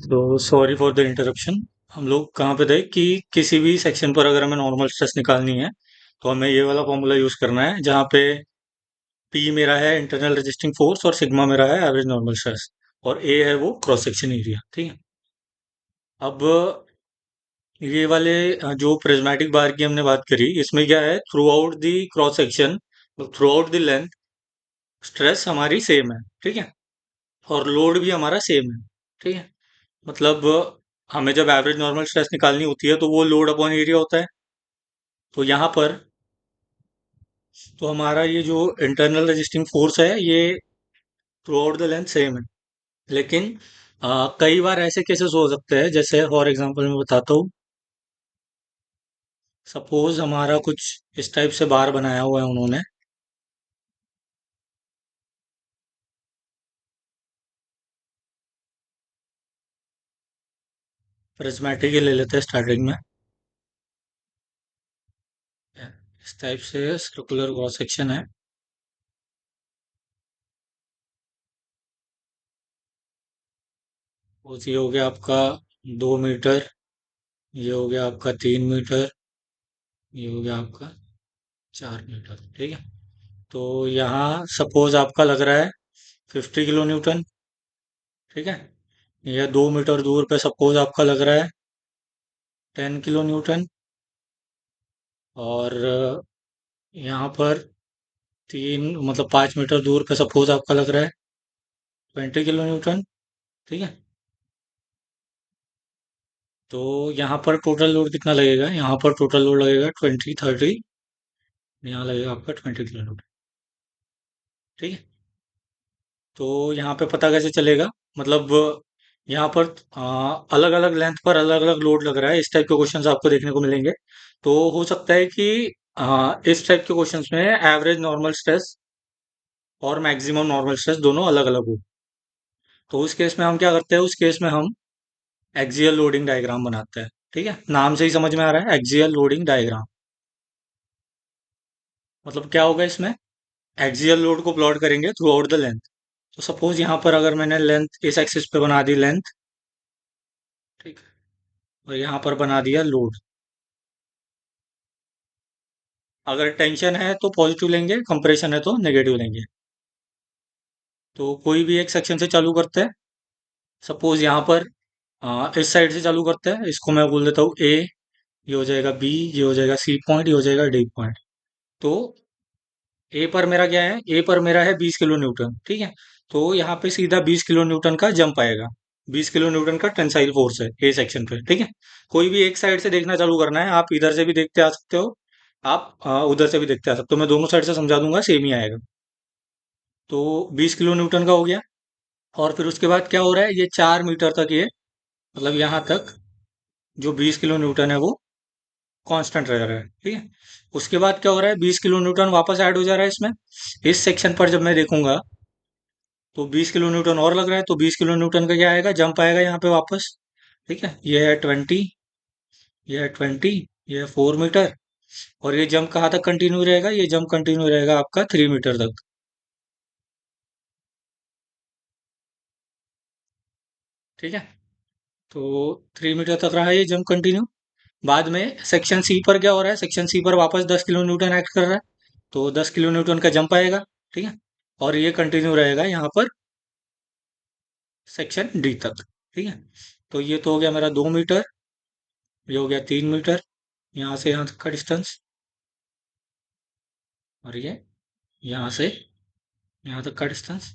तो sorry for the interruption. हम लोग कहाँ पे थे कि किसी भी सेक्शन पर अगर हमें नॉर्मल स्ट्रेस निकालनी है तो हमें ये वाला फॉर्मूला यूज करना है, जहाँ पे पी मेरा है इंटरनल रेजिस्टिंग फोर्स और सिग्मा मेरा है एवरेज नॉर्मल स्ट्रेस और ए है वो क्रॉस सेक्शन एरिया। ठीक है। अब ये वाले जो प्रिज्मेटिक बार की हमने बात करी, इसमें क्या है, through out the cross section, through out the length stress हमारी सेम है। ठीक है। और लोड भी हमारा सेम है। ठीक है। मतलब हमें जब एवरेज नॉर्मल स्ट्रेस निकालनी होती है तो वो लोड अपॉन एरिया होता है। तो यहाँ पर तो हमारा ये जो इंटरनल रेजिस्टिंग फोर्स है ये through out the length same है। लेकिन कई बार ऐसे केसेस हो सकते हैं, जैसे फॉर एग्जांपल मैं बताता हूँ। सपोज हमारा कुछ इस टाइप से बार बनाया हुआ है उन्होंने। प्रिज्मेटिक ही ले लेते हैं स्टार्टिंग में। इस टाइप से सर्कुलर क्रॉस सेक्शन है। वो ये हो गया आपका 2 मीटर, ये हो गया आपका 3 मीटर, ये हो गया आपका 4 मीटर। ठीक है। तो यहाँ सपोज आपका लग रहा है 50 किलो न्यूटन। ठीक है। या 2 मीटर दूर पे सपोज आपका लग रहा है 10 किलो न्यूटन। और यहाँ पर तीन मतलब 5 मीटर दूर पे सपोज आपका लग रहा है 20 किलो न्यूटन। ठीक है। तो यहाँ पर टोटल लोड कितना लगेगा, यहाँ पर टोटल लोड लगेगा 20 30। यहाँ लगेगा आपका 20 किलो न्यूटन। ठीक है। तो यहाँ पे पता कैसे चलेगा, मतलब यहाँ पर अलग अलग लेंथ पर अलग अलग लोड लग रहा है, इस टाइप के क्वेश्चंस आपको देखने को मिलेंगे। तो हो सकता है कि इस टाइप के क्वेश्चंस में एवरेज नॉर्मल स्ट्रेस और मैक्सिमम नॉर्मल स्ट्रेस दोनों अलग अलग हो। तो उस केस में हम क्या करते हैं, उस केस में हम एक्सियल लोडिंग डायग्राम बनाते हैं। ठीक है। नाम से ही समझ में आ रहा है, एक्सियल लोडिंग डायग्राम। मतलब क्या होगा इसमें, एक्सियल लोड को प्लॉट करेंगे थ्रू आउट द लेंथ। तो सपोज यहाँ पर अगर मैंने लेंथ इस एक्सिस पे बना दी लेंथ, ठीक है, और यहाँ पर बना दिया लोड। अगर टेंशन है तो पॉजिटिव लेंगे, कंप्रेशन है तो नेगेटिव लेंगे। तो कोई भी एक सेक्शन से चालू करते हैं। सपोज यहाँ पर इस साइड से चालू करते हैं, इसको मैं बोल देता हूँ ए। ये हो जाएगा बी, ये हो जाएगा सी पॉइंट, ये हो जाएगा डी पॉइंट। तो ए पर मेरा क्या है, ए पर मेरा है 20 किलो न्यूटन। ठीक है। तो यहाँ पे सीधा 20 किलो न्यूटन का जंप आएगा। 20 किलो न्यूटन का टेंसाइल फोर्स है ए सेक्शन पे। ठीक है। कोई भी एक साइड से देखना चालू करना है, आप इधर से भी देखते आ सकते हो, आप उधर से भी देखते आ सकते हो। मैं दोनों साइड से समझा दूंगा, सेम ही आएगा। तो 20 किलो न्यूटन का हो गया। और फिर उसके बाद क्या हो रहा है, ये 4 मीटर तक, ये मतलब यहाँ तक जो 20 किलो न्यूटन है वो कांस्टेंट रह रहा है। ठीक है। उसके बाद क्या हो रहा है, 20 किलो न्यूटन वापस ऐड हो जा रहा है इसमें। इस सेक्शन पर जब मैं देखूंगा तो 20 किलो न्यूटन और लग रहा है, तो 20 किलो न्यूटन का क्या आएगा, जंप आएगा यहाँ पे वापस। ठीक है। ये है 20, ये है 20, ये है 4 मीटर। और ये जंप कहाँ तक कंटिन्यू रहेगा, ये जंप कंटिन्यू रहेगा आपका 3 मीटर तक। ठीक है। तो 3 मीटर तक रहा ये जंप कंटिन्यू। बाद में सेक्शन सी पर क्या हो रहा है, सेक्शन सी पर वापस 10 किलो न्यूटन एक्ट कर रहा है। तो 10 किलो न्यूटन का जंप आएगा। ठीक है। और ये कंटिन्यू रहेगा यहाँ पर सेक्शन डी तक। ठीक है। तो ये तो हो गया मेरा 2 मीटर, ये हो गया 3 मीटर, यहाँ से यहाँ तक का डिस्टेंस। और ये यहाँ से यहाँ तक का डिस्टेंस,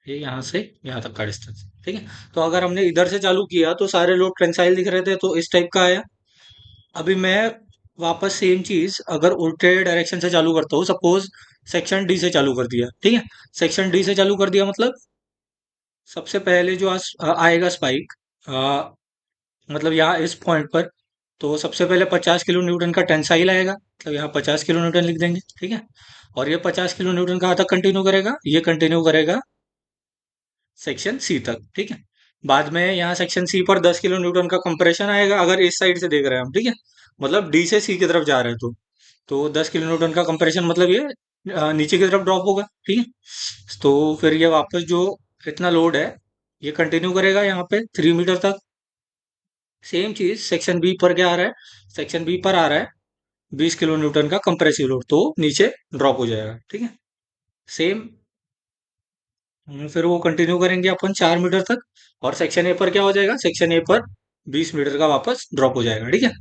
ये यहाँ से यहाँ तक का डिस्टेंस। ठीक है। तो अगर हमने इधर से चालू किया तो सारे लोग टेंसाइल दिख रहे थे, तो इस टाइप का आया। अभी मैं वापस सेम चीज अगर उल्टे डायरेक्शन से चालू करता हूँ, सपोज सेक्शन डी से चालू कर दिया। ठीक है। सेक्शन डी से चालू कर दिया मतलब सबसे पहले जो आएगा स्पाइक, मतलब यहाँ इस पॉइंट पर, तो सबसे पहले 50 किलो न्यूटन का टेंसाइल आएगा, मतलब यहाँ 50 किलो न्यूटन लिख देंगे। ठीक है। और ये 50 किलो न्यूटन कहाँ तक कंटिन्यू करेगा, ये कंटिन्यू करेगा सेक्शन सी तक। ठीक है। बाद में यहाँ सेक्शन सी पर 10 किलो न्यूटन का कंप्रेशन आएगा, अगर इस साइड से देख रहे हैं हम। ठीक है। मतलब डी से सी की तरफ जा रहे हैं तो 10 किलो न्यूटन का कंप्रेशन मतलब ये नीचे की तरफ ड्रॉप होगा। ठीक है। तो फिर ये वापस जो इतना लोड है ये कंटिन्यू करेगा यहाँ पे 3 मीटर तक। सेम चीज सेक्शन बी पर क्या आ रहा है, सेक्शन बी पर आ रहा है 20 किलो न्यूटन का कंप्रेसिव लोड, तो नीचे ड्रॉप हो जाएगा, ठीक है। सेम फिर वो कंटिन्यू करेंगे अपन 4 मीटर तक, और सेक्शन ए पर क्या हो जाएगा, सेक्शन ए पर 20 मीटर का वापस ड्रॉप हो जाएगा, ठीक है।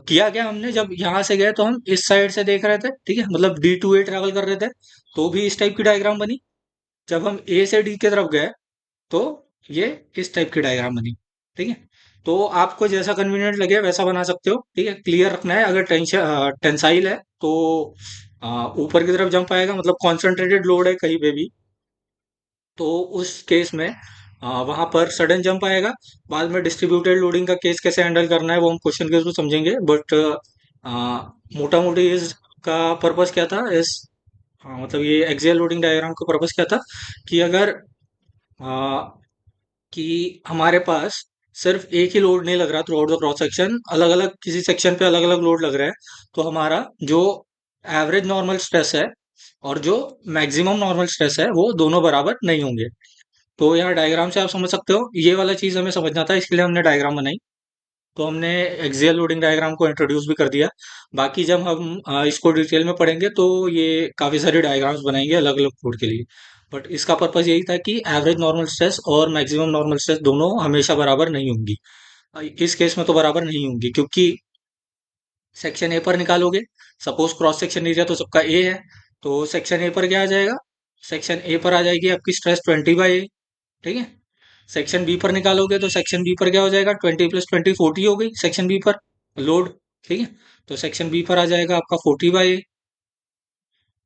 किया क्या हमने, जब यहाँ से गए तो हम इस साइड से देख रहे थे, ठीक है, मतलब D to A ट्रैवल कर रहे थे, तो भी इस टाइप की डायग्राम बनी। जब हम ए से डी की तरफ गए तो ये इस टाइप की डायग्राम बनी, ठीक है। तो आपको जैसा कन्वीनियंट लगे वैसा बना सकते हो, ठीक है। क्लियर रखना है, अगर टेंशन टेंसाइल है तो ऊपर की तरफ जंप आएगा, मतलब कॉन्सेंट्रेटेड लोड है कहीं पे भी, तो उस केस में वहां पर सडन जंप आएगा। बाद में डिस्ट्रीब्यूटेड लोडिंग का केस कैसे हैंडल करना है वो हम क्वेश्चन के थ्रू समझेंगे, बट मोटा मोटी इसका पर्पस क्या था, इस मतलब ये एक्सियल लोडिंग डायग्राम का पर्पस क्या था, कि अगर आ, कि हमारे पास सिर्फ एक ही लोड नहीं लग रहा through out the cross section, अलग अलग किसी सेक्शन पे अलग अलग लोड लग रहा है, तो हमारा जो एवरेज नॉर्मल स्ट्रेस है और जो मैक्सिमम नॉर्मल स्ट्रेस है वो दोनों बराबर नहीं होंगे। तो यहाँ डायग्राम से आप समझ सकते हो, ये वाला चीज हमें समझना था, इसके लिए हमने डायग्राम बनाई। तो हमने एक्सियल लोडिंग डायग्राम को इंट्रोड्यूस भी कर दिया। बाकी जब हम इसको डिटेल में पढ़ेंगे तो ये काफी सारे डायग्राम्स बनाएंगे अलग अलग लोड के लिए। बट इसका पर्पस यही था कि एवरेज नॉर्मल स्ट्रेस और मैक्सिमम नॉर्मल स्ट्रेस दोनों हमेशा बराबर नहीं होंगी। इस केस में तो बराबर नहीं होंगी, क्योंकि सेक्शन ए पर निकालोगे, सपोज क्रॉस सेक्शन एरिया तो सबका ए है, तो सेक्शन ए पर क्या आ जाएगा, सेक्शन ए पर आ जाएगी आपकी स्ट्रेस 20/A, ठीक है। सेक्शन बी पर निकालोगे तो सेक्शन बी पर क्या हो जाएगा, 20 + 20 40 हो गई सेक्शन बी पर लोड, ठीक है। तो सेक्शन बी पर आ जाएगा आपका 40/A।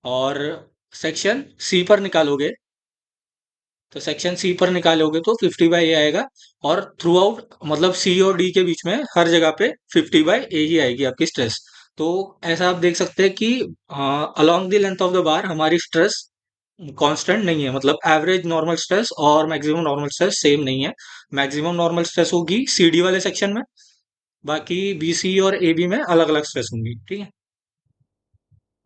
और सेक्शन सी पर निकालोगे, तो सेक्शन सी पर निकालोगे तो 50/A आएगा। और थ्रू आउट मतलब सी और डी के बीच में हर जगह पे 50/A ही आएगी आपकी स्ट्रेस। तो ऐसा आप देख सकते हैं कि along the length of the bar हमारी स्ट्रेस कांस्टेंट नहीं है, मतलब एवरेज नॉर्मल स्ट्रेस और मैक्सिमम नॉर्मल स्ट्रेस सेम नहीं है। मैक्सिमम नॉर्मल स्ट्रेस होगी सी डी वाले सेक्शन में, बाकी बी सी और ए बी में अलग अलग स्ट्रेस होंगी, ठीक है।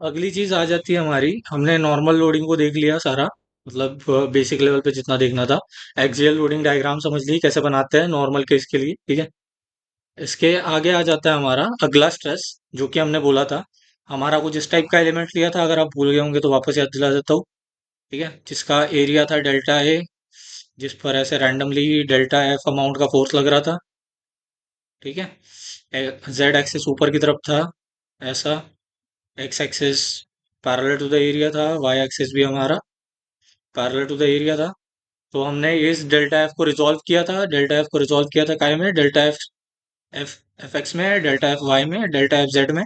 अगली चीज आ जाती है हमारी, हमने नॉर्मल लोडिंग को देख लिया सारा, मतलब बेसिक लेवल पे जितना देखना था। एक्सियल लोडिंग डायग्राम समझ ली कैसे बनाते हैं नॉर्मल केस के लिए, ठीक है। इसके आगे आ जाता है हमारा अगला स्ट्रेस, जो कि हमने बोला था हमारा कुछ इस टाइप का एलिमेंट लिया था, अगर आप भूल गए होंगे तो वापस याद दिला देता हूँ, ठीक है। जिसका एरिया था डेल्टा A, जिस पर ऐसे रैंडमली डेल्टा F अमाउंट का फोर्स लग रहा था, ठीक है। जेड एक्सिस ऊपर की तरफ था ऐसा, x axis parallel to the area था, वाई एक्सिस भी हमारा पैरेलल टू द एरिया था। तो हमने इस डेल्टा F को रिजॉल्व किया था, डेल्टा F को रिजॉल्व किया था काय में, डेल्टा एफ एक्स में, डेल्टा F y में, डेल्टा F z में।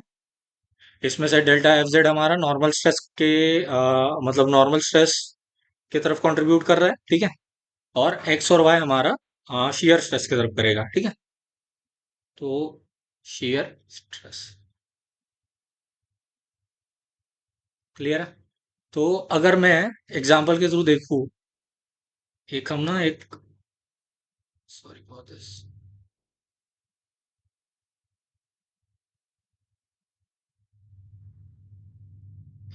इसमें से डेल्टा F z हमारा नॉर्मल स्ट्रेस के मतलब नॉर्मल स्ट्रेस की तरफ कंट्रीब्यूट कर रहा है, ठीक है। और एक्स और वाई हमारा शियर स्ट्रेस की तरफ करेगा, ठीक है। तो शियर स्ट्रेस क्लियर है। तो अगर मैं एग्जांपल के थ्रू देखूं, एक हम ना एक सॉरी फॉर दिस,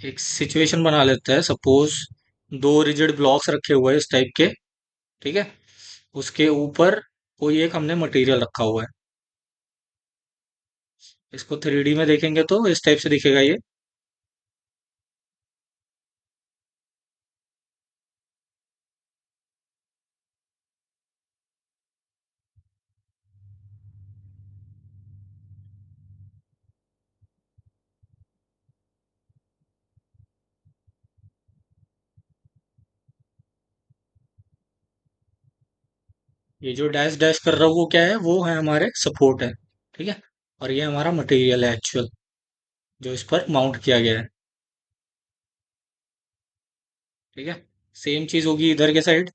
एक सिचुएशन बना लेते हैं, सपोज दो रिजिड ब्लॉक्स रखे हुए हैं इस टाइप के, ठीक है। उसके ऊपर कोई एक हमने मटेरियल रखा हुआ है। इसको 3D में देखेंगे तो इस टाइप से दिखेगा ये। ये जो डैश डैश कर रहा हूँ वो क्या है, वो है हमारे सपोर्ट है, ठीक है। और ये हमारा मटेरियल है एक्चुअल, जो इस पर माउंट किया गया है, ठीक है। सेम चीज होगी इधर के साइड।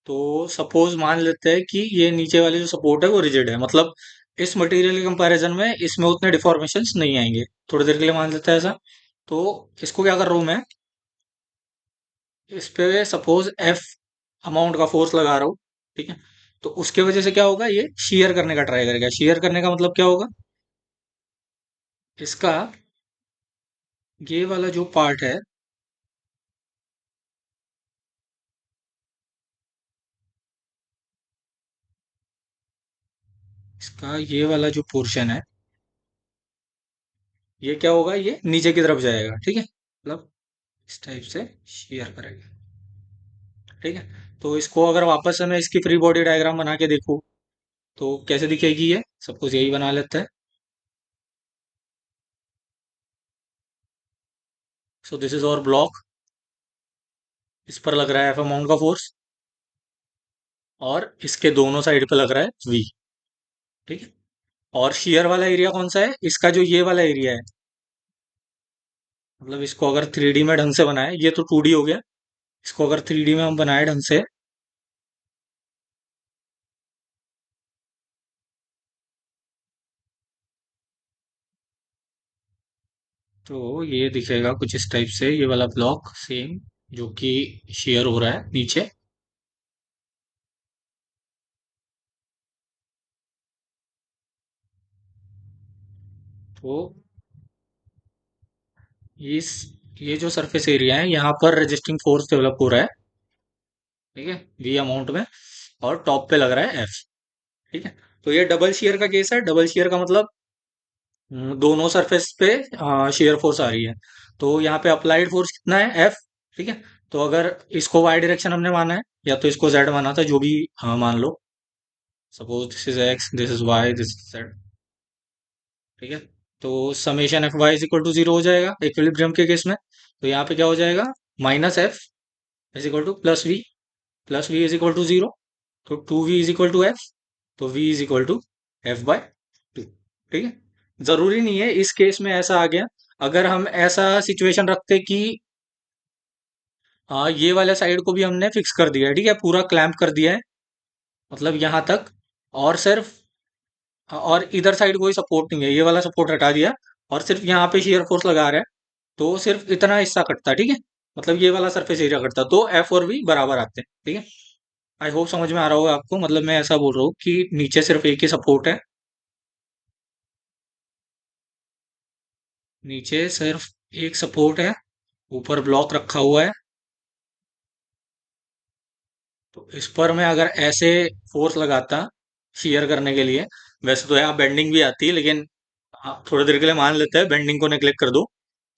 तो सपोज मान लेते हैं कि ये नीचे वाली जो सपोर्ट है वो रिजिड है, मतलब इस मटेरियल के कंपैरिजन में इसमें उतने डिफॉर्मेशंस नहीं आएंगे, थोड़ी देर के लिए मान लेते हैं ऐसा। तो इसको क्या कर रहा हूं मैं, इस पे सपोज एफ अमाउंट का फोर्स लगा रहा हूँ, ठीक है। तो उसके वजह से क्या होगा, ये शेयर करने का ट्राई करेगा। शेयर करने का मतलब क्या होगा, इसका ये वाला जो पार्ट है इसका ये वाला जो पोर्शन है, ये क्या होगा, ये नीचे की तरफ जाएगा, ठीक है, मतलब इस टाइप से शेयर करेगा, ठीक है। तो इसको अगर वापस से मैं इसकी फ्री बॉडी डायग्राम बना के देखूँ तो कैसे दिखेगी ये, सपोज यही बना लेते हैं। सो दिस इज और ब्लॉक, इस पर लग रहा है एफ अमाउंट का फोर्स, और इसके दोनों साइड पे लग रहा है वी, ठीक है। और शेयर वाला एरिया कौन सा है, इसका जो ये वाला एरिया है, मतलब इसको अगर थ्री डी में ढंग से बनाए, ये तो टू डी हो गया, इसको अगर थ्री डी में हम बनाए ढंग से, तो ये दिखेगा कुछ इस टाइप से, ये वाला ब्लॉक सेम, जो कि शेयर हो रहा है नीचे। तो इस ये जो सरफेस एरिया है, यहाँ पर रेजिस्टिंग फोर्स डेवलप हो रहा है, ठीक है, वी अमाउंट में, और टॉप पे लग रहा है एफ, ठीक है। तो ये डबल शेयर का केस है। डबल शेयर का मतलब दोनों सरफेस पे शेयर फोर्स आ रही है। तो यहाँ पे अप्लाइड फोर्स कितना है, एफ, ठीक है। तो अगर इसको वाई डायरेक्शन हमने माना है, या तो इसको जेड माना था, जो भी मान लो, suppose this is X, this is Y, this is Z, ठीक है। तो summation F Y is equal to zero हो जाएगा इक्विलिब्रियम के केस में। तो यहाँ पे क्या हो जाएगा, minus F is equal to plus V, plus V is equal to zero, तो two V is equal to F, तो V is equal to F by two, ठीक है। जरूरी नहीं है इस केस में ऐसा आ गया, अगर हम ऐसा सिचुएशन रखते कि ये वाले साइड को भी हमने फिक्स कर दिया है, ठीक है, पूरा क्लैंप कर दिया है, मतलब यहां तक, और सिर्फ और इधर साइड कोई सपोर्ट नहीं है, ये वाला सपोर्ट हटा दिया, और सिर्फ यहाँ पे शेयर फोर्स लगा रहा है, तो सिर्फ इतना हिस्सा कटता, ठीक है, मतलब ये वाला सरफेस एरिया कटता, तो एफ और वी बराबर आते हैं, ठीक है। आई होप समझ में आ रहा होगा आपको, मतलब मैं ऐसा बोल रहा हूँ कि नीचे सिर्फ एक ही सपोर्ट है, नीचे सिर्फ एक सपोर्ट है, ऊपर ब्लॉक रखा हुआ है। तो इस पर मैं अगर ऐसे फोर्स लगाता शेयर करने के लिए, वैसे तो यहाँ बेंडिंग भी आती है, लेकिन थोड़ी देर के लिए मान लेते हैं बेंडिंग को नेग्लेक्ट कर दो,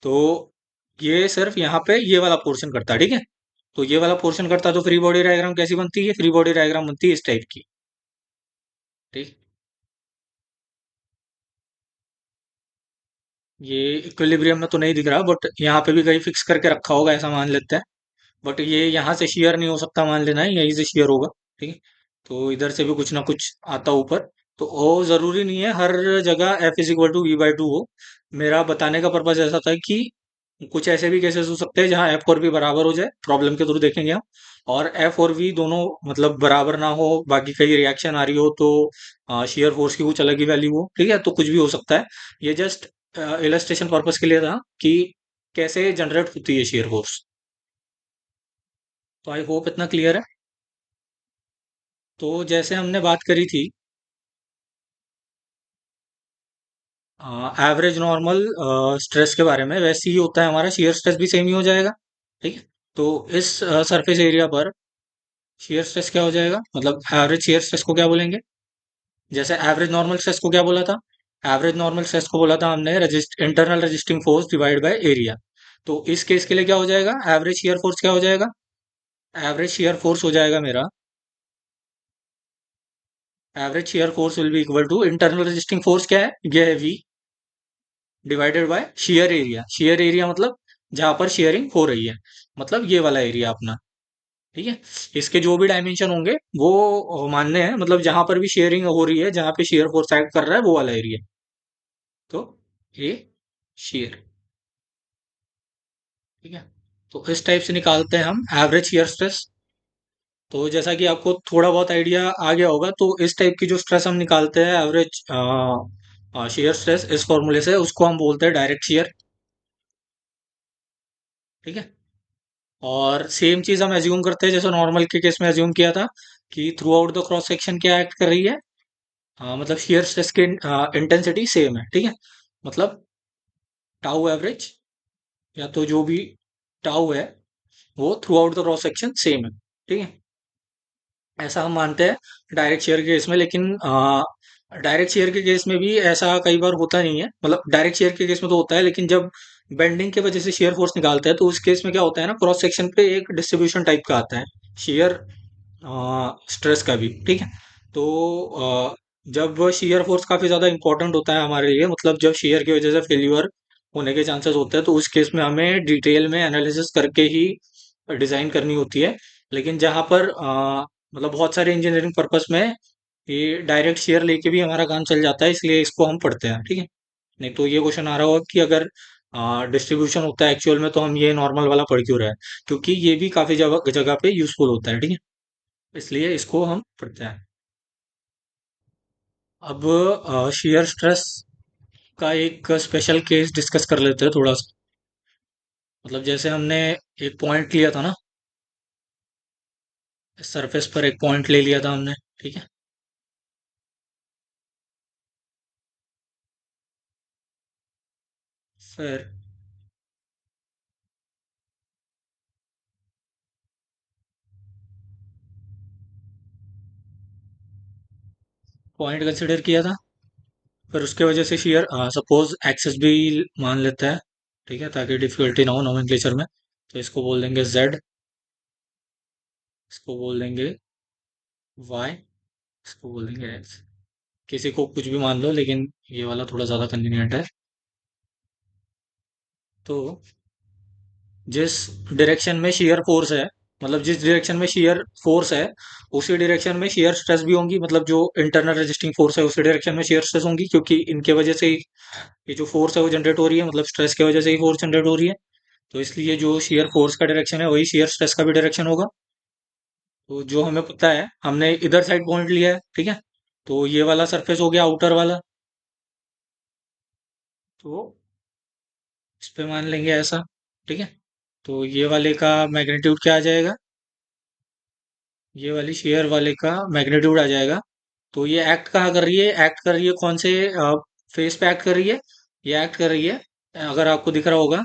तो ये सिर्फ यहाँ पे ये वाला पोर्शन करता है, ठीक है। तो ये वाला पोर्शन करता तो फ्री बॉडी डायग्राम कैसी बनती है, फ्री बॉडी डायग्राम बनती है इस टाइप की, ठीक। ये इक्विलिब्रियम में तो नहीं दिख रहा, बट यहाँ पे भी कहीं फिक्स करके रखा होगा ऐसा मान लेते हैं। बट ये यहाँ से शेयर नहीं हो सकता, मान लेना है यहीं से शेयर होगा, ठीक है। तो इधर से भी कुछ ना कुछ आता ऊपर, तो ओ जरूरी नहीं है हर जगह F is equal to v by two हो। मेरा बताने का पर्पज ऐसा था कि कुछ ऐसे भी केसेस हो सकते हैं जहां एफ और वी बराबर हो जाए, प्रॉब्लम के थ्रू देखेंगे हम, और एफ और वी दोनों मतलब बराबर ना हो, बाकी कहीं रिएक्शन आ रही हो, तो शेयर फोर्स की कुछ अलग ही वैल्यू हो, ठीक है, तो कुछ भी हो सकता है। ये जस्ट इलस्ट्रेशन पर्पज के लिए था कि कैसे जनरेट होती है शेयर फोर्स। तो आई होप इतना क्लियर है। तो जैसे हमने बात करी थी एवरेज नॉर्मल स्ट्रेस के बारे में, वैसे ही होता है हमारा शेयर स्ट्रेस भी सेम ही हो जाएगा, ठीक है। तो इस सरफेस एरिया पर शेयर स्ट्रेस क्या हो जाएगा, मतलब एवरेज शेयर स्ट्रेस को क्या बोलेंगे, जैसे एवरेज नॉर्मल स्ट्रेस को क्या बोला था, एवरेज नॉर्मल स्ट्रेस को बोला था हमने internal resisting force divide by area. तो इस केस के लिए क्या हो जाएगा, एवरेज शेयर फोर्स क्या हो जाएगा, एवरेज शेयर फोर्स हो जाएगा मेरा, average shear force will be equal to internal resisting force क्या है, ये है V, divided by shear area. Shear area मतलब जहां पर शेयरिंग हो रही है, मतलब ये वाला एरिया अपना, ठीक है। इसके जो भी डायमेंशन होंगे वो मानने हैं, मतलब जहां पर भी शेयरिंग हो रही है, जहां पे शेयर फोर्स एक्ट कर रहा है, वो वाला एरिया। तो ये शेयर, ठीक है। तो इस टाइप से निकालते हैं हम एवरेज शेयर स्ट्रेस। तो जैसा कि आपको थोड़ा बहुत आइडिया आ गया होगा, तो इस टाइप की जो स्ट्रेस हम निकालते हैं एवरेज शेयर स्ट्रेस, इस फॉर्मूले से उसको हम बोलते हैं डायरेक्ट शेयर, ठीक है। और सेम चीज हम एज्यूम करते हैं जैसे नॉर्मल के केस में एज्यूम किया था, कि through out the cross section क्या एक्ट कर रही है, मतलब शेयर स्ट्रेस की इंटेंसिटी सेम है, ठीक है। मतलब टाउ एवरेज, या तो जो भी टाउ है, वो through out the cross section same है, ठीक है। ऐसा हम मानते हैं डायरेक्ट शेयर के केस में, लेकिन डायरेक्ट शेयर के केस में भी ऐसा कई बार होता नहीं है, मतलब डायरेक्ट शेयर के केस में तो होता है, लेकिन जब बेंडिंग की वजह से शेयर फोर्स निकालता है तो उस केस में क्या होता है ना, क्रॉस सेक्शन पे एक डिस्ट्रीब्यूशन टाइप का आता है शेयर स्ट्रेस का भी, ठीक है। तो जब शेयर फोर्स काफी ज्यादा इंपॉर्टेंट होता है हमारे लिए, मतलब जब शेयर की वजह से फेल्यूर होने के चांसेस होते हैं, तो उस केस में हमें डिटेल में एनालिसिस करके ही डिजाइन करनी होती है। लेकिन जहां पर मतलब बहुत सारे इंजीनियरिंग पर्पस में ये डायरेक्ट शेयर लेके भी हमारा काम चल जाता है, इसलिए इसको हम पढ़ते हैं, ठीक है। नहीं तो ये क्वेश्चन आ रहा होगा कि अगर डिस्ट्रीब्यूशन होता है एक्चुअल में तो हम ये नॉर्मल वाला पढ़ क्यों रहे हैं, क्योंकि ये भी काफी जगह जगह पे यूजफुल होता है, ठीक है। इसलिए इसको हम पढ़ते हैं। अब शेयर स्ट्रेस का एक स्पेशल केस डिस्कस कर लेते हैं थोड़ा सा। मतलब जैसे हमने एक पॉइंट लिया था ना, सरफेस पर एक पॉइंट ले लिया था हमने, ठीक है। फिर पॉइंट कंसिडर किया था, फिर उसके वजह से शेयर सपोज एक्सेस भी मान लेता है, ठीक है, ताकि डिफिकल्टी ना हो नोमेनक्लेचर में। तो इसको बोल देंगे जेड, इसको बोल देंगे वाई, इसको बोल देंगे एक्स। किसी को कुछ भी मान लो, लेकिन ये वाला थोड़ा ज़्यादा कन्वीनियंट है। तो जिस डायरेक्शन में शेयर फोर्स है, मतलब जिस डायरेक्शन में शेयर फोर्स है, उसी डायरेक्शन में शेयर स्ट्रेस भी होंगी, मतलब जो इंटरनल रेजिस्टिंग फोर्स है उसी डायरेक्शन में शेयर स्ट्रेस होंगी, क्योंकि इनके वजह से ही ये जो फोर्स है वो जनरेट हो रही है, मतलब स्ट्रेस की वजह से ही फोर्स जनरेट हो रही है। तो इसलिए जो शेयर फोर्स का डायरेक्शन है वही शेयर स्ट्रेस का भी डायरेक्शन होगा। तो जो हमें पता है, हमने इधर साइड पॉइंट लिया है, ठीक है। तो ये वाला सरफेस हो गया आउटर वाला। तो इस पे मान लेंगे ऐसा, ठीक है। तो ये वाले का मैग्नीट्यूड क्या आ जाएगा, ये वाली शेयर वाले का मैग्नीट्यूड आ जाएगा। तो ये एक्ट कहाँ कर रही है, एक्ट कर रही है कौन से फेस पे एक्ट कर रही है, ये एक्ट कर रही है, अगर आपको दिख रहा होगा,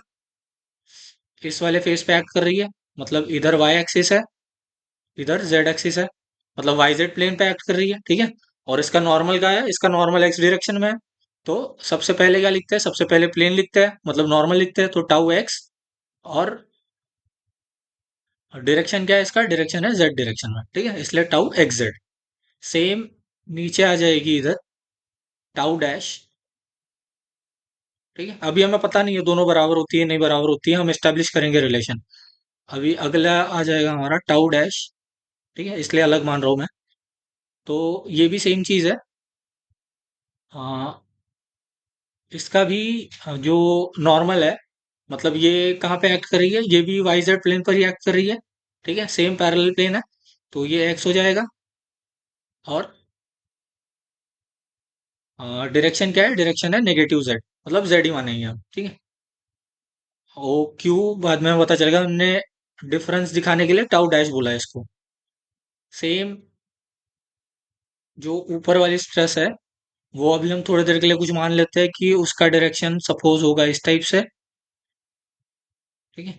इस वाले फेस पे एक्ट कर रही है। मतलब इधर वाई एक्सिस है, इधर जेड एक्सिस है, मतलब वाई जेड प्लेन पे एक्ट कर रही है, ठीक है। और इसका नॉर्मल का है, इसका नॉर्मल एक्स डायरेक्शन में है। तो सबसे पहले क्या लिखते हैं, सबसे पहले प्लेन लिखते हैं, मतलब नॉर्मल लिखते हैं, तो टाउ एक्स। और डायरेक्शन क्या है, इसका डायरेक्शन है जेड डायरेक्शन में, ठीक है, इसलिए टाउ एक्स जेड। सेम नीचे आ जाएगी इधर टाउ डैश, ठीक है। अभी हमें पता नहीं है दोनों बराबर होती है नहीं बराबर होती है, हम एस्टेब्लिश करेंगे रिलेशन। अभी अगला आ जाएगा हमारा टाउ डैश, ठीक है, इसलिए अलग मान रहा हूं मैं। तो ये भी सेम चीज है। हाँ, इसका भी जो नॉर्मल है, मतलब ये कहाँ पे एक्ट कर रही है, ये भी वाई जेड प्लेन पर ही एक्ट कर रही है, ठीक है, सेम पैरेलल प्लेन है। तो ये एक्स हो जाएगा। और डायरेक्शन क्या है, डायरेक्शन है नेगेटिव जेड, मतलब जेड ही मानेंगे हम, ठीक है। ओ क्यू बाद में पता चलेगा, हमने डिफरेंस दिखाने के लिए टाउ डैश बोला है इसको। सेम जो ऊपर वाली स्ट्रेस है, वो अभी हम थोड़ी देर के लिए कुछ मान लेते हैं कि उसका डायरेक्शन सपोज होगा इस टाइप से, ठीक है।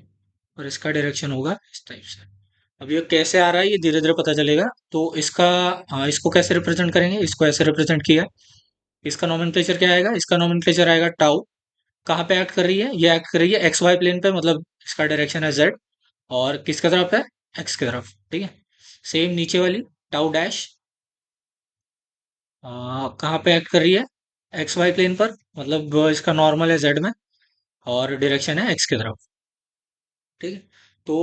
और इसका डायरेक्शन होगा इस टाइप से। अब ये कैसे आ रहा है ये धीरे धीरे पता चलेगा। तो इसका इसको कैसे रिप्रेजेंट करेंगे, इसको ऐसे रिप्रेजेंट किया। इसका नोमेनक्लेचर क्या आएगा, इसका नोमेनक्लेचर आएगा टाउ। कहाँ पे एक्ट कर रही है, ये एक्ट कर रही है एक्स वाई प्लेन पे, मतलब इसका डायरेक्शन है जेड। और किसके तरफ है, एक्स की तरफ, ठीक है। सेम नीचे वाली टाउ डैश कहाँ पे एक्ट कर रही है, एक्स वाई प्लेन पर, मतलब इसका नॉर्मल है जेड में, और डायरेक्शन है एक्स की तरफ, ठीक है। तो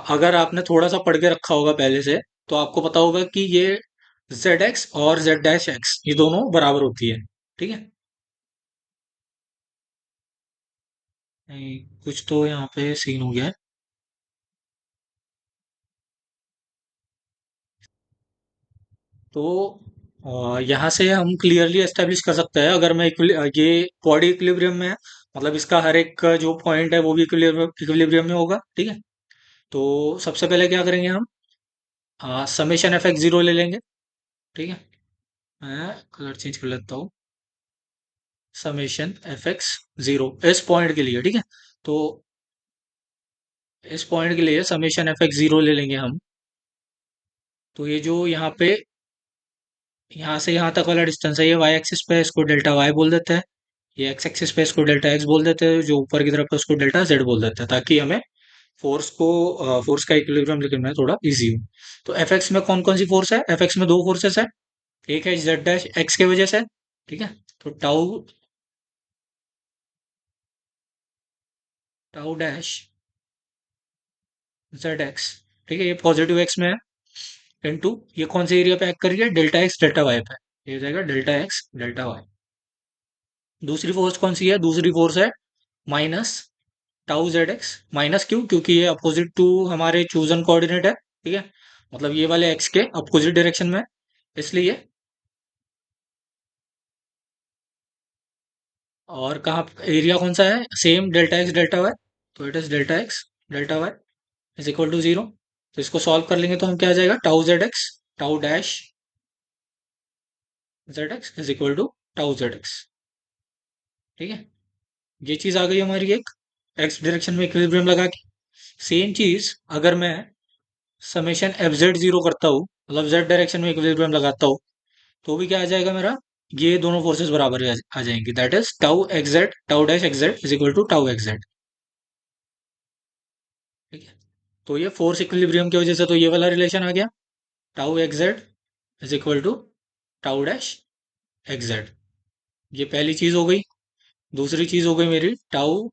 अगर आपने थोड़ा सा पढ़ के रखा होगा पहले से, तो आपको पता होगा कि ये जेड एक्स और जेड डैश एक्स ये दोनों बराबर होती है, ठीक है। नहीं, कुछ तो यहाँ पे सीन हो गया है। तो यहाँ से हम क्लियरली एस्टेब्लिश कर सकते हैं, अगर मैं ये बॉडी इक्विलिब्रियम में है, मतलब इसका हर एक का जो पॉइंट है वो भी इक्विलिब्रियम में होगा, ठीक है। तो सबसे पहले क्या करेंगे हम, समेशन एफ एक्स जीरो ले लेंगे, ठीक है। मैं कलर चेंज कर लेता हूँ। समेशन एफ एक्स जीरो इस पॉइंट के लिए, ठीक है। तो इस पॉइंट के लिए समेशन एफ एक्स जीरो ले लेंगे हम। तो ये जो यहाँ पे यहाँ से यहाँ तक वाला डिस्टेंस है, ये वाई एक्सिस पे है, इसको डेल्टा वाई बोल देते हैं। ये एक्स एक्सिस पे इसको डेल्टा एक्स बोल देते हैं, जो ऊपर की तरफ है उसको डेल्टा जेड बोल देते हैं, ताकि हमें फोर्स का इक्विलिब्रियम लिखने में थोड़ा इजी हो। तो एफ एक्स में कौन कौन सी फोर्स है? एफ एक्स में दो फोर्सेस है। एक है जेड डैश एक्स के वजह से, ठीक है। तो tau tau dash Z X, ठीक है, ये पॉजिटिव एक्स में है, इनटू ये कौन से एरिया पे एक्ट कर रही है? डेल्टा एक्स डेल्टा वाई पे। ये हो जाएगा डेल्टा एक्स डेल्टा वाई। दूसरी फोर्स कौन सी है? दूसरी फोर्स है minus tau Z x. Minus क्यों? क्योंकि ये अपोजिट टू हमारे चूजन कोऑर्डिनेट है, ठीक है, मतलब ये वाले एक्स के अपोजिट डायरेक्शन में है, इसलिए। और कहाँ एरिया कौन सा है? Same delta X delta Y. तो it is delta X delta Y is equal to zero. तो इसको सॉल्व कर लेंगे तो हम क्या आ जाएगा? Tau Z X tau dash Z X is equal to tau Z X, ठीक है। ये चीज आ गई हमारी एक एक्स डायरेक्शन में इक्विलिब्रियम लगा के। सेम चीज अगर मैं समेशन एफ जेड जीरो करता हूँ, मतलब जेड डायरेक्शन में इक्विलिब्रियम लगाता हूँ, तो भी क्या आ जाएगा मेरा? ये दोनों फोर्सेस बराबर आ जाएंगी, that is tau X Z tau dash X Z is equal to tau X Z, ठीक है। तो ये फोर्स इक्विलिब्रियम की वजह से तो ये वाला रिलेशन आ गया, tau X Z is equal to tau dash X Z. ये पहली चीज हो गई। दूसरी चीज हो गई मेरी tau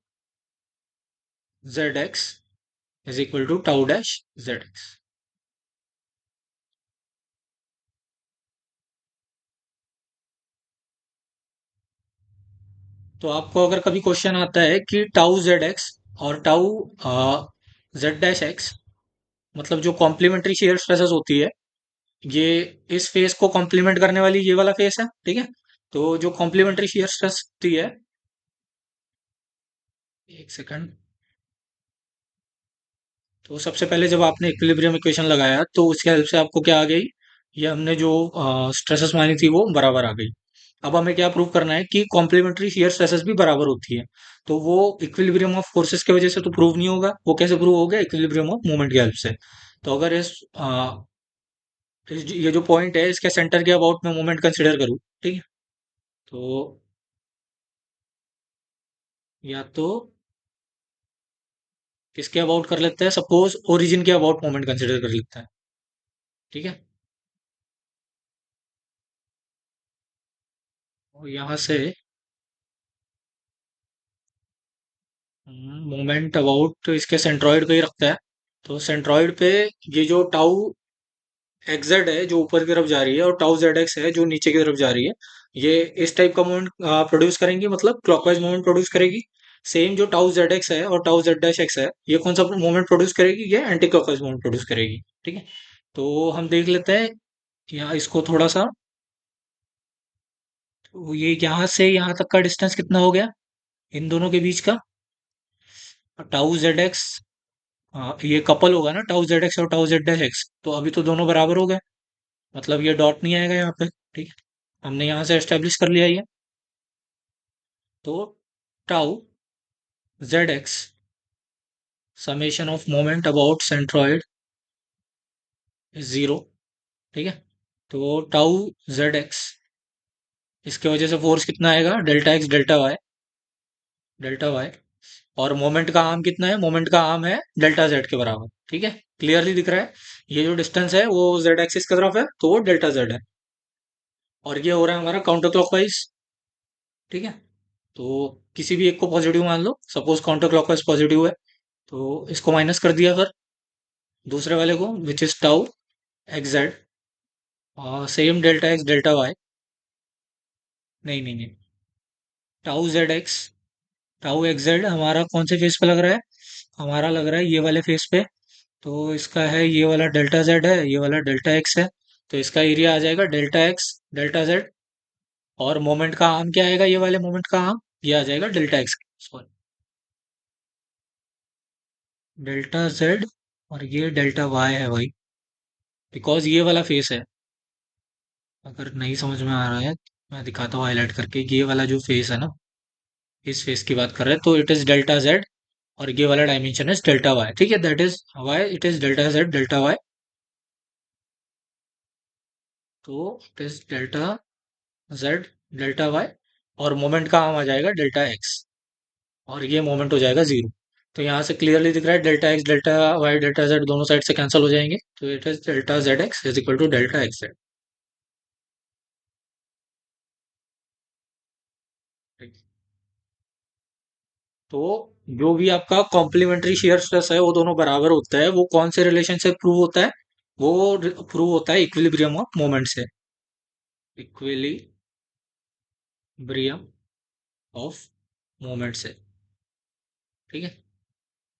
Z X is equal to tau dash Z X. तो आपको अगर कभी क्वेश्चन आता है कि टाउ जेड एक्स और टाउ जेड डैश एक्स, मतलब जो कॉम्प्लीमेंट्री शेयर स्ट्रेसेस होती है, ये इस फेस को कॉम्प्लीमेंट करने वाली ये वाला फेस है, ठीक है। तो जो कॉम्प्लीमेंट्री शेयर स्ट्रेस होती है, एक सेकंड। तो सबसे पहले जब आपने इक्विलिब्रियम इक्वेशन लगाया तो उसके हेल्प से आपको क्या आ गई? ये हमने जो स्ट्रेसेस मानी थी वो बराबर आ गई। अब हमें क्या प्रूव करना है? कि कॉम्प्लीमेंट्री शेयर स्ट्रेसेस भी बराबर होती है। तो वो इक्विलिब्रियम ऑफ फोर्सेस की वजह से तो प्रूव नहीं होगा। वो कैसे प्रूव होगा? इक्विलिब्रियम ऑफ मोमेंट की हेल्प से। तो अगर ये जो पॉइंट है इसके सेंटर के अबाउट में मोमेंट कंसिडर करूँ, ठीक है, तो या तो किसके अबाउट कर लेते हैं? सपोज ओरिजिन के अबाउट मोमेंट कंसिडर कर लेते हैं, ठीक है। और यहाँ से मोमेंट अबाउट इसके सेंट्रॉइड पे ही रखता है। तो सेंट्रॉइड पे ये जो टाउ एक्स जेड है जो ऊपर की तरफ जा रही है, और टाउ जेड एक्स है जो नीचे की तरफ जा रही है, ये इस टाइप का मोमेंट प्रोड्यूस करेंगी, मतलब क्लॉकवाइज मोमेंट प्रोड्यूस करेगी। सेम जो टाउ जेड एक्स है और टाउ जेड डैश एक्स है, ये कौन सा मोमेंट प्रोड्यूस करेगी? ये एंटी क्लॉकवाइज मोमेंट प्रोड्यूस करेगी, ठीक है। तो हम देख लेते हैं यहाँ इसको थोड़ा सा। तो ये यहाँ से यहाँ तक का डिस्टेंस कितना हो गया इन दोनों के बीच का? टाउ जेड एक्स, ये कपल होगा ना, टाउ जेड एक्स और टाउ जेड डैश एक्स, तो अभी तो दोनों बराबर हो गए, मतलब ये डॉट नहीं आएगा यहाँ पे, ठीक है। हमने यहाँ से एस्टेब्लिश कर लिया ये। तो tau Z x summation of moment about centroid is zero, ठीक है। तो टाउ जेड एक्स, इसके वजह से फोर्स कितना आएगा? Delta X delta Y delta Y. और मोमेंट का आर्म कितना है? मोमेंट का आर्म है डेल्टा जेड के बराबर, ठीक है। क्लियरली दिख रहा है। ये जो डिस्टेंस है वो जेड एक्सिस की तरफ है, तो वो डेल्टा जेड है। और ये हो रहा है हमारा काउंटर क्लॉकवाइज, ठीक है। तो किसी भी एक को पॉजिटिव मान लो, सपोज काउंटर क्लॉकवाइज पॉजिटिव है, तो इसको माइनस कर दिया फिर दूसरे वाले को, which is tau X Z, और same delta X delta Y. नहीं नहीं नहीं, tau Z X tau X Z हमारा कौन से फेस पे लग रहा है? हमारा लग रहा है ये वाले फेस पे। तो इसका है ये वाला डेल्टा जेड है, ये वाला डेल्टा एक्स है। तो इसका एरिया आ जाएगा डेल्टा एक्स डेल्टा जेड। और मोमेंट का आर्म क्या आएगा? ये वाले मोमेंट का आर्म ये आ जाएगा delta x, sorry, delta Z. और ये डेल्टा वाई है भाई, बिकॉज ये वाला फेस है। अगर नहीं समझ में आ रहा है तो मैं दिखाता हूँ हाईलाइट करके। ये वाला जो फेस है ना, इस फेस की बात कर रहे हैं, तो इट इज डेल्टा जेड। और ये वाला डायमेंशन इज डेल्टा वाई, ठीक है। That is why it is delta Z delta Y. तो it is delta Z, delta Y, और मोमेंट का हम आ जाएगा डेल्टा एक्स, और ये मोमेंट हो जाएगा जीरो। तो यहाँ से क्लियरली दिख रहा है delta X delta Y delta Z दोनों साइड से कैंसिल हो जाएंगे, तो it is delta Z X is equal to delta X Z. तो जो भी आपका कॉम्प्लीमेंट्री शेयर स्ट्रेस है वो दोनों बराबर होता है, वो कौन से रिलेशन से प्रूव होता है? वो प्रूव होता है इक्विलिब्रियम ऑफ मोमेंट से, इक्विलिब्रियम ऑफ मोमेंट से। ठीक है,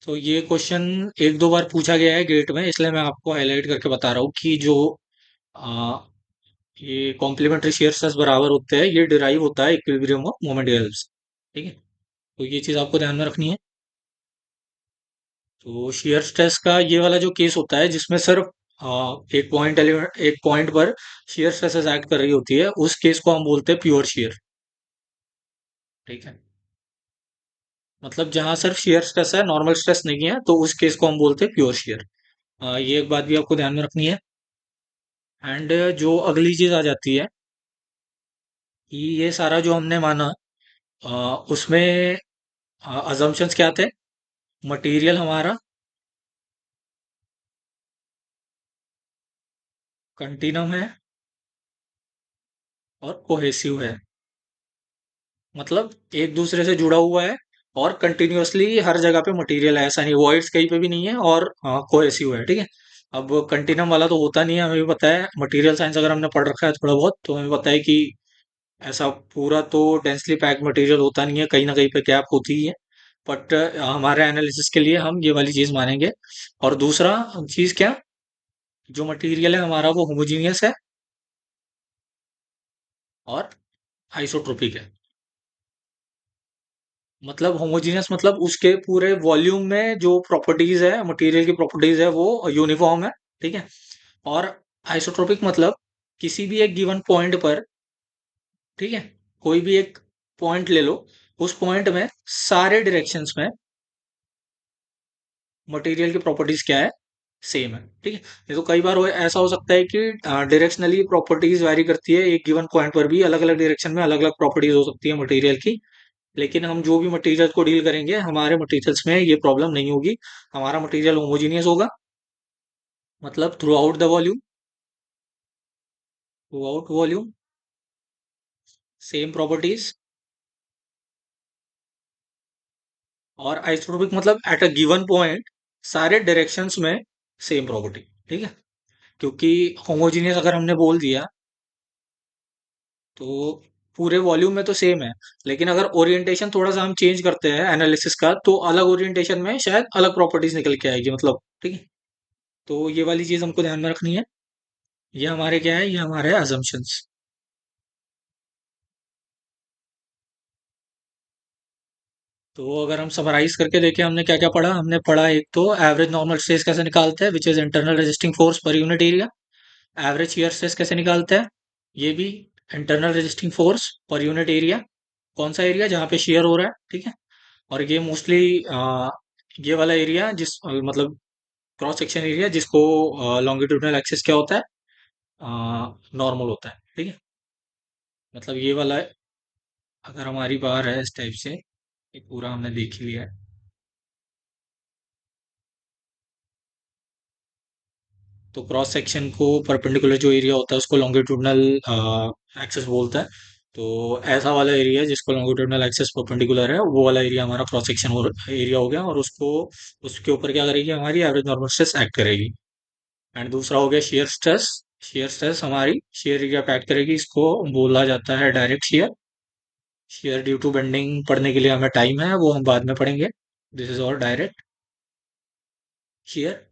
तो ये क्वेश्चन एक दो बार पूछा गया है गेट में, इसलिए मैं आपको हाईलाइट करके बता रहा हूँ कि जो आ, ये कॉम्प्लीमेंट्री शेयर स्ट्रेस बराबर होते हैं, ये डिराइव होता है इक्विलिब्रियम ऑफ मोमेंट की हेल्प से। ठीक है, तो ये चीज आपको ध्यान में रखनी है। तो शेयर स्ट्रेस का ये वाला जो केस होता है जिसमें सिर्फ एक पॉइंट एलिमेंट एक पॉइंट पर शेयर स्ट्रेसेस एक्ट कर रही होती है, उस केस को हम बोलते हैं प्योर शेयर। ठीक है, मतलब जहां सिर्फ शेयर स्ट्रेस है, नॉर्मल स्ट्रेस नहीं है, तो उस केस को हम बोलते हैं प्योर शेयर। ये एक बात भी आपको ध्यान में रखनी है। एंड जो अगली चीज आ जाती है कि ये सारा जो हमने माना, उसमें अजम्पशंस क्या थे? मटेरियल हमारा कंटिन्यूम है और कोहेसिव है, मतलब एक दूसरे से जुड़ा हुआ है और कंटिन्यूअसली हर जगह पे मटेरियल है, ऐसा नहीं वॉइड्स कहीं पे भी नहीं है, और कोहेसिव है। ठीक है, अब कंटिन्यूम वाला तो होता नहीं है, हमें भी पता है, मटेरियल साइंस अगर हमने पढ़ रखा है थोड़ा बहुत तो हमें पता है कि ऐसा पूरा तो डेंसली पैक्ड मटेरियल होता नहीं है, कहीं ना कहीं पे गैप होती ही है। बट हमारे एनालिसिस के लिए हम ये वाली चीज मानेंगे। और दूसरा चीज क्या, जो मटेरियल है हमारा वो होमोजीनियस है और आइसोट्रोपिक है। मतलब होमोजीनियस मतलब उसके पूरे वॉल्यूम में जो प्रॉपर्टीज है, मटेरियल की प्रॉपर्टीज है, वो यूनिफॉर्म है। ठीक है, और आइसोट्रोपिक मतलब किसी भी एक गिवन पॉइंट पर, ठीक है, कोई भी एक पॉइंट ले लो, उस पॉइंट में सारे डायरेक्शंस में मटेरियल की प्रॉपर्टीज क्या है? सेम है। ठीक है, नहीं तो कई बार ऐसा हो सकता है कि डायरेक्शनली प्रॉपर्टीज वैरी करती है, एक गिवन पॉइंट पर भी अलग अलग डायरेक्शन में अलग अलग प्रॉपर्टीज हो सकती है मटेरियल की। लेकिन हम जो भी मटेरियल को डील करेंगे, हमारे मटेरियल्स में ये प्रॉब्लम नहीं होगी। हमारा मटेरियल होमोजीनियस होगा, मतलब through out volume same properties. और आइसोट्रोपिक मतलब एट अ गिवन पॉइंट सारे डायरेक्शंस में सेम प्रॉपर्टी। ठीक है, क्योंकि होमोजीनियस अगर हमने बोल दिया तो पूरे वॉल्यूम में तो सेम है, लेकिन अगर ओरिएंटेशन थोड़ा सा हम चेंज करते हैं एनालिसिस का, तो अलग ओरिएंटेशन में शायद अलग प्रॉपर्टीज निकल के आएगी, मतलब। ठीक है, तो ये वाली चीज हमको ध्यान में रखनी है। ये हमारे क्या है, ये हमारे assumptions। तो अगर हम समराइज करके देखें हमने क्या क्या पढ़ा, हमने पढ़ा एक तो एवरेज नॉर्मल स्ट्रेस कैसे निकालते हैं, which is internal resisting force per unit area. Average shear stress कैसे निकालते हैं, ये भी internal resisting force per unit area, कौन सा एरिया जहाँ पे शेयर हो रहा है। ठीक है, और ये मोस्टली ये वाला एरिया जिस मतलब क्रॉस सेक्शन एरिया जिसको लॉन्गिट्यूडनल एक्सिस क्या होता है, नॉर्मल होता है। ठीक है, मतलब ये वाला अगर हमारी बार है इस टाइप से, ये पूरा हमने देख ही लिया है। तो क्रॉस सेक्शन को परपेंडिकुलर जो एरिया होता है उसको लॉन्गिट्यूडनल एक्सिस बोलता है। तो ऐसा वाला एरिया जिसको लॉन्गिट्यूडनल एक्सिस परपेंडिकुलर है, वो वाला एरिया हमारा क्रॉस सेक्शन एरिया हो गया, और उसको उसके ऊपर क्या करेगी, हमारी एवरेज नॉर्मल स्ट्रेस एक्ट करेगी। एंड दूसरा हो गया शेयर स्ट्रेस। शेयर स्ट्रेस हमारी शेयर एरिया पे एक्ट करेगी, इसको बोला जाता है direct shear. Shear due to bending पढ़ने के लिए हमें टाइम है, वो हम बाद में पढ़ेंगे। दिस इज और डायरेक्ट शेयर।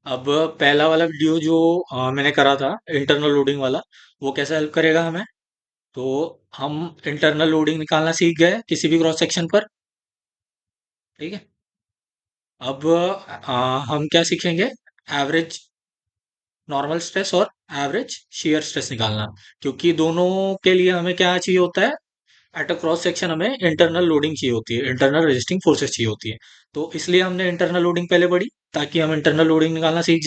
अब पहला वाला वीडियो जो मैंने करा था इंटरनल लोडिंग वाला, वो कैसे हेल्प करेगा हमें? तो हम इंटरनल लोडिंग निकालना सीख गए किसी भी क्रॉस सेक्शन पर। ठीक है, अब हम क्या सीखेंगे? एवरेज नॉर्मल स्ट्रेस और एवरेज शेयर स्ट्रेस निकालना, क्योंकि दोनों के लिए हमें क्या चाहिए होता है? एट अ क्रॉस सेक्शन हमें इंटरनल लोडिंग चाहिए होती है, इंटरनल रेजिस्टिंग फोर्सेस चाहिए होती है। तो इसलिए हमने इंटरनल लोडिंग पहले पढ़ी, ताकि हम इंटरनल लोडिंग निकालना सीख जाए।